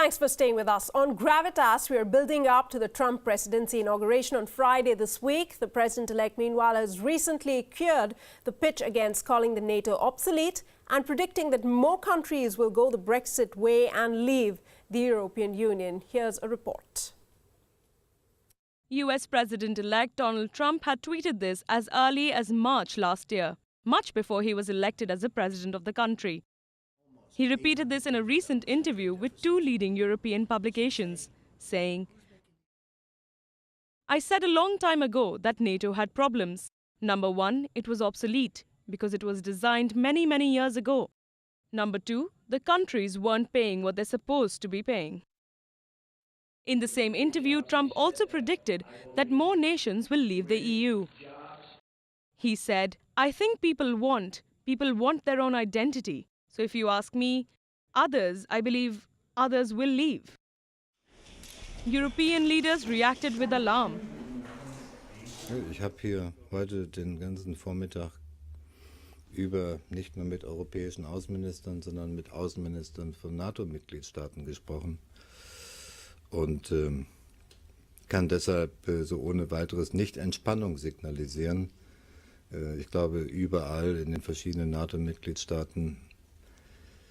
Thanks for staying with us. On Gravitas, we are building up to the Trump presidency inauguration on Friday this week. The president-elect, meanwhile, has recently cleared the pitch against calling the NATO obsolete and predicting that more countries will go the Brexit way and leave the European Union. Here's a report. US President-elect Donald Trump had tweeted this as early as March last year, much before he was elected as the president of the country. He repeated this in a recent interview with two leading European publications, saying, "I said a long time ago that NATO had problems. Number one, it was obsolete because it was designed many years ago. Number two, the countries weren't paying what they're supposed to be paying." In the same interview, Trump also predicted that more nations will leave the EU. He said, "I think people want their own identity. So if you ask me, I believe others will leave." European leaders reacted with alarm. Ich habe hier heute den ganzen Vormittag über nicht nur mit europäischen Außenministern, sondern mit Außenministern von NATO-Mitgliedstaaten gesprochen und kann deshalb so ohne weiteres nicht Entspannung signalisieren. Ich glaube, überall in den verschiedenen NATO-Mitgliedstaaten.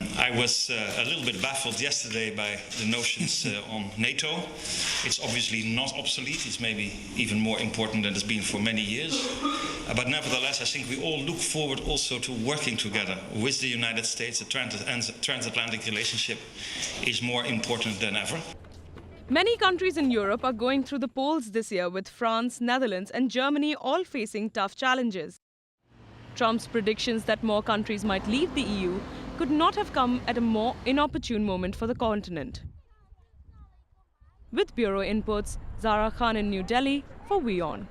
I was a little bit baffled yesterday by the notions on NATO. It's obviously not obsolete. It's maybe even more important than it's been for many years. But nevertheless, I think we all look forward also to working together with the United States. The transatlantic relationship is more important than ever. Many countries in Europe are going through the polls this year, with France, Netherlands and Germany all facing tough challenges. Trump's predictions that more countries might leave the EU could not have come at a more inopportune moment for the continent. With Bureau Inputs, Zara Khan in New Delhi for WION.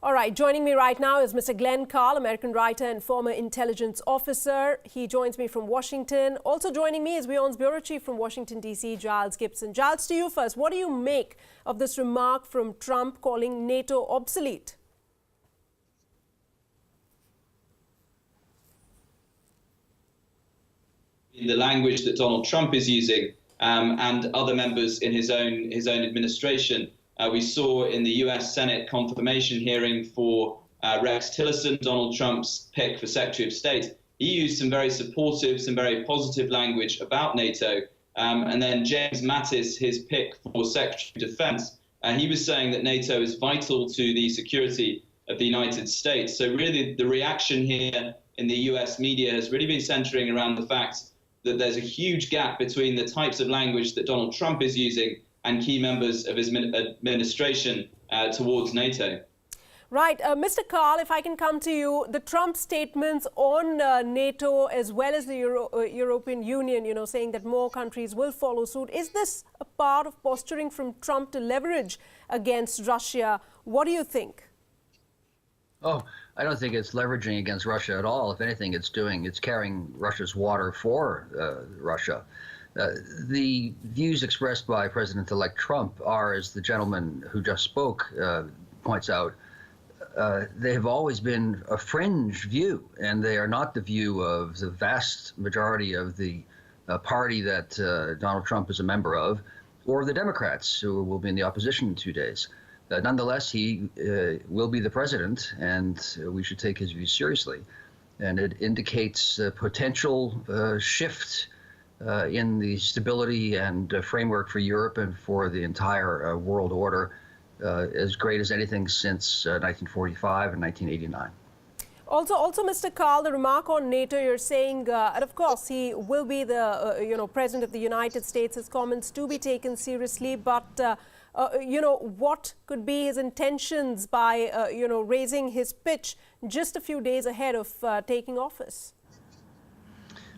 All right, joining me right now is Mr. Glenn Carl, American writer and former intelligence officer. He joins me from Washington. Also joining me is WION's bureau chief from Washington, D.C., Giles Gibson. Giles, to you first. What do you make of this remark from Trump calling NATO obsolete? In the language that Donald Trump is using and other members in his own administration. We saw in the US Senate confirmation hearing for Rex Tillerson, Donald Trump's pick for Secretary of State. He used some very supportive, some very positive language about NATO. And then James Mattis, his pick for Secretary of Defense, he was saying that NATO is vital to the security of the United States. So really the reaction here in the US media has really been centering around the fact that there's a huge gap between the types of language that Donald Trump is using and key members of his administration towards NATO. Right. Mr. Carl, if I can come to you, the Trump statements on NATO as well as the European Union, saying that more countries will follow suit. Is this a part of posturing from Trump to leverage against Russia? What do you think? Oh, I don't think it's leveraging against Russia at all. If anything, it's carrying Russia's water for Russia. The views expressed by President-elect Trump are, as the gentleman who just spoke points out, they have always been a fringe view, and they are not the view of the vast majority of the party that Donald Trump is a member of, or the Democrats who will be in the opposition in 2 days. Nonetheless, he will be the president, and we should take his views seriously. And it indicates a potential shift in the stability and framework for Europe and for the entire world order, as great as anything since 1945 and 1989. Also, Mr. Carl, the remark on NATO, you're saying, and of course, he will be the president of the United States. His comments to be taken seriously, but what could be his intentions by raising his pitch just a few days ahead of taking office?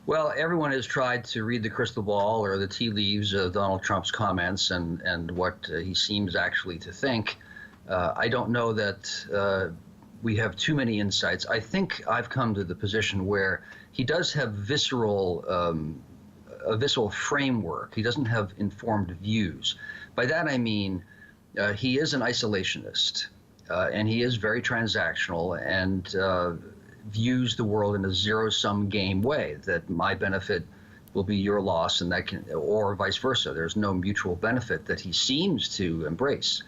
Well, everyone has tried to read the crystal ball or the tea leaves of Donald Trump's comments and what he seems actually to think. I don't know that we have too many insights. I think I've come to the position where he does have a visceral framework. He doesn't have informed views. By that I mean he is an isolationist, and he is very transactional and views the world in a zero-sum game way, that my benefit will be your loss, and that can, or vice versa. There's no mutual benefit that he seems to embrace.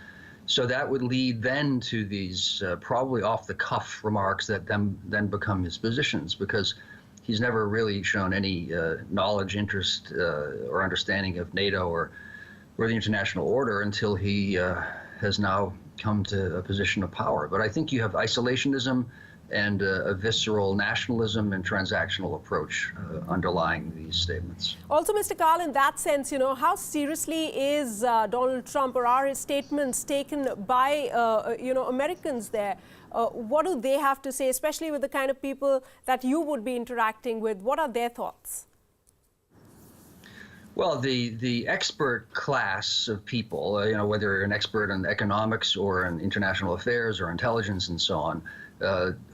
So that would lead then to these probably off-the-cuff remarks that then become his positions, because he's never really shown any knowledge, interest, or understanding of NATO or the international order until he has now come to a position of power. But I think you have isolationism and a visceral nationalism and transactional approach underlying these statements. Also, Mr. Karl, in that sense, how seriously is Donald Trump, or are his statements taken by, Americans there? What do they have to say, especially with the kind of people that you would be interacting with? What are their thoughts? Well, the expert class of people, whether you're an expert in economics or in international affairs or intelligence and so on,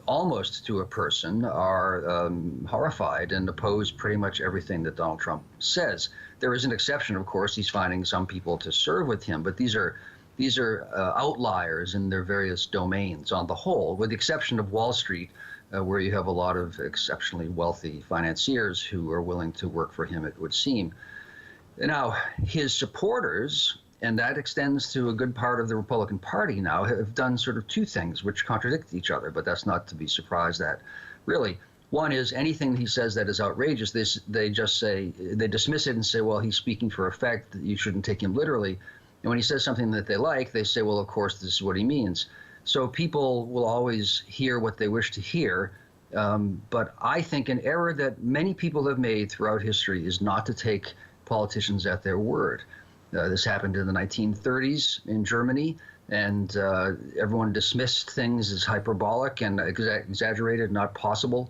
almost to a person are horrified and oppose pretty much everything that Donald Trump says. There is an exception, of course. He's finding some people to serve with him, but these are outliers in their various domains on the whole, with the exception of Wall Street, where you have a lot of exceptionally wealthy financiers who are willing to work for him, it would seem. Now, his supporters, and that extends to a good part of the Republican Party now, have done sort of two things which contradict each other, but that's not to be surprised at, really. One is anything he says that is outrageous, they just say, they dismiss it and say, well, he's speaking for effect, you shouldn't take him literally. And when he says something that they like, they say, well, of course, this is what he means. So people will always hear what they wish to hear. But I think an error that many people have made throughout history is not to take politicians at their word. This happened in the 1930s in Germany, and everyone dismissed things as hyperbolic and exaggerated, not possible.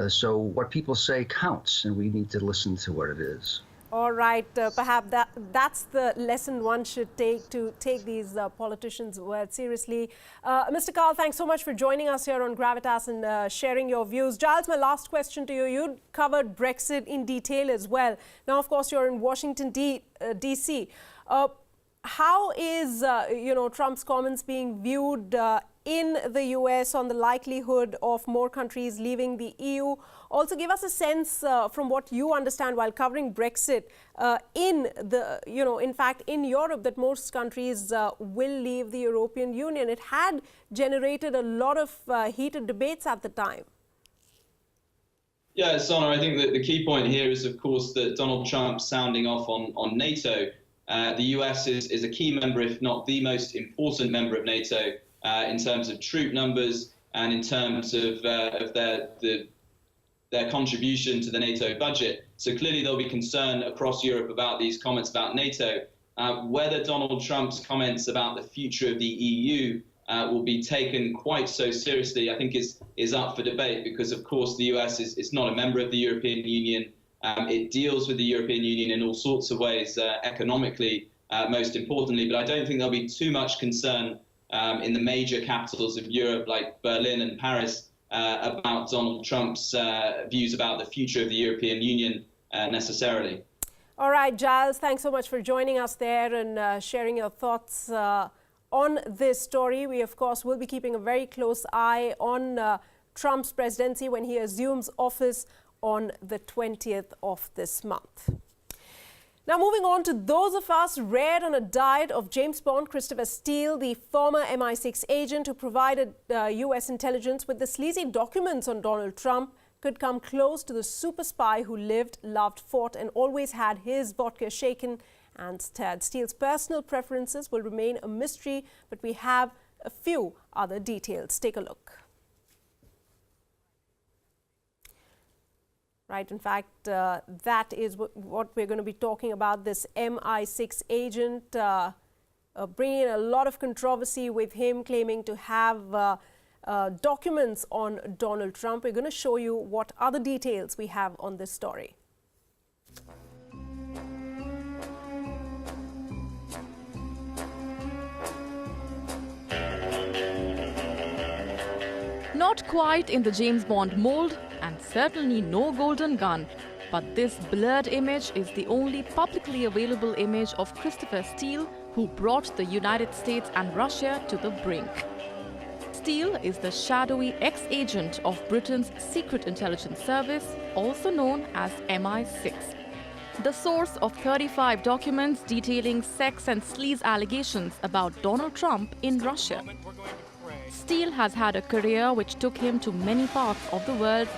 So what people say counts, and we need to listen to what it is. All right, perhaps that's the lesson one should take, to take these politicians' words seriously. Mr. Karl, thanks so much for joining us here on Gravitas and sharing your views. Giles, my last question to you. You covered Brexit in detail as well. Now, of course, you're in Washington, D.C. How is, Trump's comments being viewed in the U.S. on the likelihood of more countries leaving the EU? Also, give us a sense from what you understand while covering Brexit in fact, in Europe, that most countries will leave the European Union. It had generated a lot of heated debates at the time. Yeah, Sana, I think that the key point here is, of course, that Donald Trump sounding off on NATO. The US is a key member, if not the most important member of NATO in terms of troop numbers and in terms of their contribution to the NATO budget. So clearly there'll be concern across Europe about these comments about NATO. Whether Donald Trump's comments about the future of the EU will be taken quite so seriously, I think is up for debate, because of course the US is not a member of the European Union. It deals with the European Union in all sorts of ways, economically, most importantly. But I don't think there'll be too much concern in the major capitals of Europe, like Berlin and Paris, about Donald Trump's views about the future of the European Union necessarily. All right, Giles, thanks so much for joining us there and sharing your thoughts on this story. We, of course, will be keeping a very close eye on Trump's presidency when he assumes office on the 20th of this month. Now, moving on to those of us reared on a diet of James Bond, Christopher Steele, the former MI6 agent who provided U.S. intelligence with the sleazy documents on Donald Trump, could come close to the super spy who lived, loved, fought, and always had his vodka shaken and stirred. Steele's personal preferences will remain a mystery, but we have a few other details. Take a look. Right, in fact, that is what we're going to be talking about, this MI6 agent, bringing in a lot of controversy with him claiming to have documents on Donald Trump. We're going to show you what other details we have on this story. Not quite in the James Bond mold, and certainly no golden gun, but this blurred image is the only publicly available image of Christopher Steele, who brought the United States and Russia to the brink. Steele is the shadowy ex-agent of Britain's Secret Intelligence Service, also known as MI6. the source of 35 documents detailing sex and sleaze allegations about Donald Trump in Russia. Steele has had a career which took him to many parts of the world,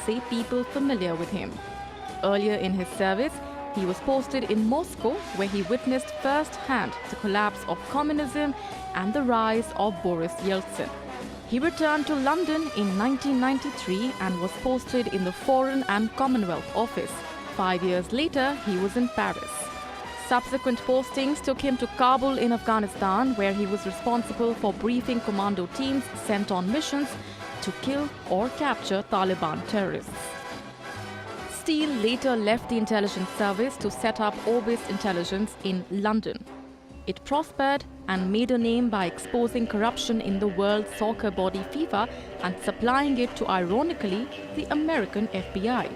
say people familiar with him. Earlier in his service, he was posted in Moscow, where he witnessed firsthand the collapse of communism and the rise of Boris Yeltsin. He returned to London in 1993 and was posted in the Foreign and Commonwealth Office. 5 years later, he was in Paris. Subsequent postings took him to Kabul in Afghanistan, where he was responsible for briefing commando teams sent on missions to kill or capture Taliban terrorists. Steele later left the intelligence service to set up Orbis Intelligence in London. It prospered and made a name by exposing corruption in the world soccer body FIFA and supplying it to, ironically, the American FBI.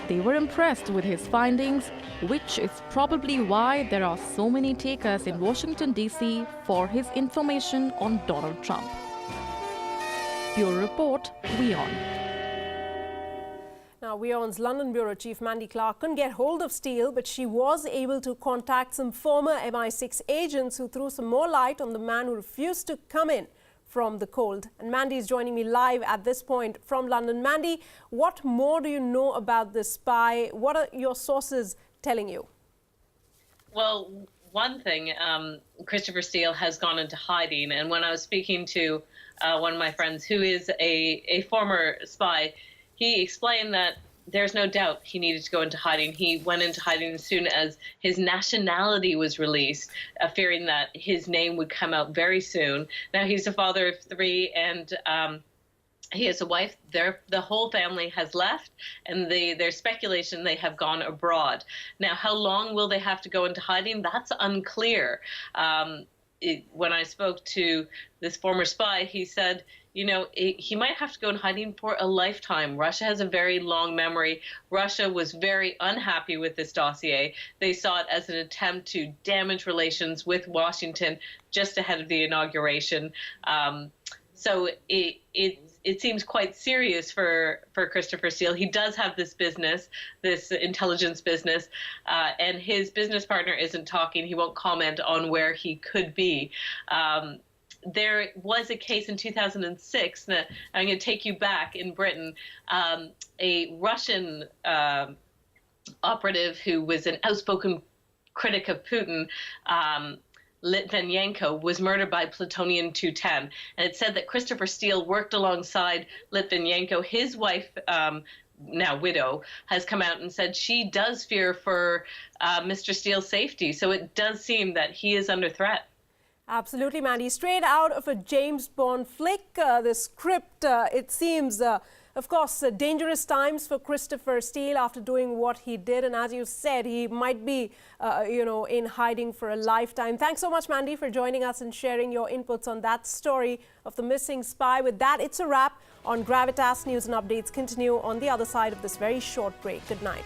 They were impressed with his findings, which is probably why there are so many takers in Washington, D.C. for his information on Donald Trump. Bureau Report, WION. Now, WION's London Bureau Chief Mandy Clark couldn't get hold of Steele, but she was able to contact some former MI6 agents who threw some more light on the man who refused to come in from the cold. And Mandy is joining me live at this point from London. Mandy, what more do you know about this spy? What are your sources telling you? Well, one thing, Christopher Steele has gone into hiding. And when I was speaking to one of my friends who is a former spy, he explained that there's no doubt he needed to go into hiding. He went into hiding as soon as his nationality was released, fearing that his name would come out very soon. Now, he's a father of 3, and he has a wife. The whole family has left, and there's speculation they have gone abroad. Now, how long will they have to go into hiding? That's unclear. When I spoke to this former spy, he said, you know, he might have to go in hiding for a lifetime. Russia has a very long memory. Russia was very unhappy with this dossier. They saw it as an attempt to damage relations with Washington just ahead of the inauguration. So it seems quite serious for Christopher Steele. He does have this business, this intelligence business, and his business partner isn't talking. He won't comment on where he could be. There was a case in 2006 that I'm going to take you back in Britain. A Russian operative who was an outspoken critic of Putin, Litvinenko, was murdered by plutonium-210. And it said that Christopher Steele worked alongside Litvinenko. His wife, now widow, has come out and said she does fear for Mr. Steele's safety. So it does seem that he is under threat. Absolutely, Mandy. Straight out of a James Bond flick, the script, it seems, of course, dangerous times for Christopher Steele after doing what he did. And as you said, he might be, in hiding for a lifetime. Thanks so much, Mandy, for joining us and sharing your inputs on that story of the missing spy. With that, it's a wrap on Gravitas. News and updates continue on the other side of this very short break. Good night.